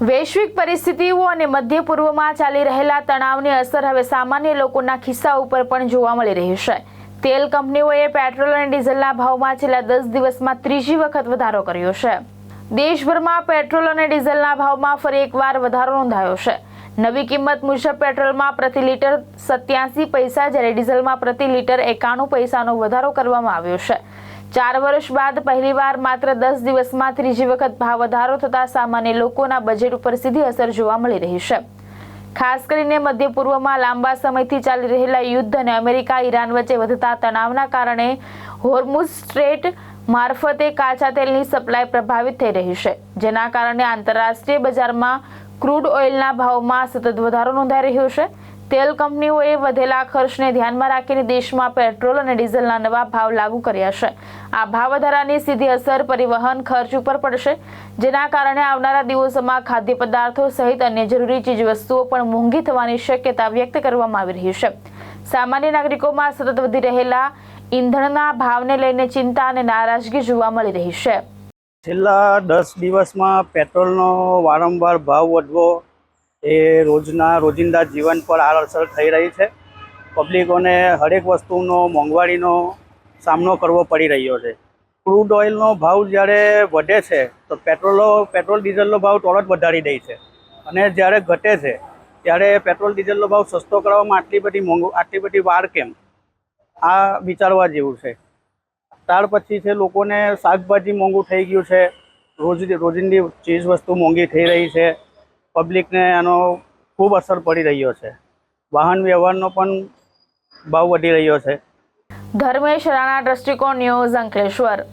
વૈશ્વિક પરિસ્થિતિઓ અને મધ્ય પૂર્વમાં ચાલી રહેલા તણાવની અસર હવે સામાન્ય લોકોના ખિસ્સા ઉપર પણ જોવા મળી રહી છે। તેલ કંપનીઓએ પેટ્રોલ અને ડીઝલના ભાવમાં છેલ્લા 10 દિવસમાં ત્રીજી વખત વધારો કર્યો છે। દેશભરમાં પેટ્રોલ અને ડીઝલના ભાવમાં ફરી એકવાર વધારો નોંધાયો છે। નવી કિંમત મુજબ પેટ્રોલમાં પ્રતિ લીટર 87 પૈસા જ્યારે ડીઝલમાં પ્રતિ લીટર 91 પૈસાનો વધારો કરવામાં આવ્યો છે। 4 વર્ષ બાદ પહેલીવાર માત્ર 10 દિવસમાં ત્રીજી વખત ભાવ વધારો થતા સામાન્ય લોકોના બજેટ ઉપર સીધી અસર જોવા મળી રહી છે। ખાસ કરીને મધ્ય પૂર્વમાં લાંબા સમયથી ચાલી રહેલા યુદ્ધ અને અમેરિકા ઈરાન વચ્ચે વધતા તણાવના કારણે હોર્મુઝ સ્ટ્રેટ મારફતે કાચા તેલની સપ્લાય પ્રભાવિત થઈ રહી છે, જેના કારણે આંતરરાષ્ટ્રીય બજારમાં ક્રૂડ ઓઇલના ભાવમાં સતત વધારો નોંધાઈ રહ્યો છે। તેલ કંપનીઓએ વધેલા ખર્ચને ધ્યાનમાં રાખીને દેશમાં પેટ્રોલ અને ડીઝલના નવા ભાવ લાગુ કર્યા છે। આ ભાવ વધારાની સીધી અસર પરિવહન ખર્ચ ઉપર પડશે, જેના કારણે આવનારા દિવસોમાં ખાદ્ય પદાર્થો સહિત અન્ય જરૂરી ચીજવસ્તુઓ પણ મોંઘી થવાની શક્યતા વ્યક્ત કરવામાં આવી રહી છે। સામાન્ય નાગરિકોમાં સતત વધી રહેલા ઈંધણના ભાવને લઈને ચિંતા અને નારાજગી જોવા મળી રહી છે। છેલ્લા 10 દિવસમાં પેટ્રોલનો વારંવાર ભાવ વધવો એ રોજિંદા જીવન પર આડઅસર થઈ રહી છે। પબ્લિકોને હરેક વસ્તુનો મોંઘવારીનો સામનો કરવો પડી રહ્યો છે। ક્રૂડ ઓઇલનો ભાવ જ્યારે વધે છે તો પેટ્રોલ ડીઝલનો ભાવ તરત વધારી દે છે, અને જ્યારે ઘટે છે ત્યારે પેટ્રોલ ડીઝલનો ભાવ સસ્તો કરવામાં આટલી બધી વાર કેમ, આ વિચારવા જેવું છે। ત્યાર પછી છે લોકોને શાકભાજી મોંઘું થઈ ગયું છે, રોજિંદી ચીજ વસ્તુ મોંઘી થઈ રહી છે। પબ્લિકને આનો ખૂબ અસર પડી રહ્યો છે। વાહન વ્યવહારનો પણ ભાવ વધી રહ્યો છે। ધર્મેશ રાણા, દ્રષ્ટિકોણ ન્યૂઝ, અંકલેશ્વર।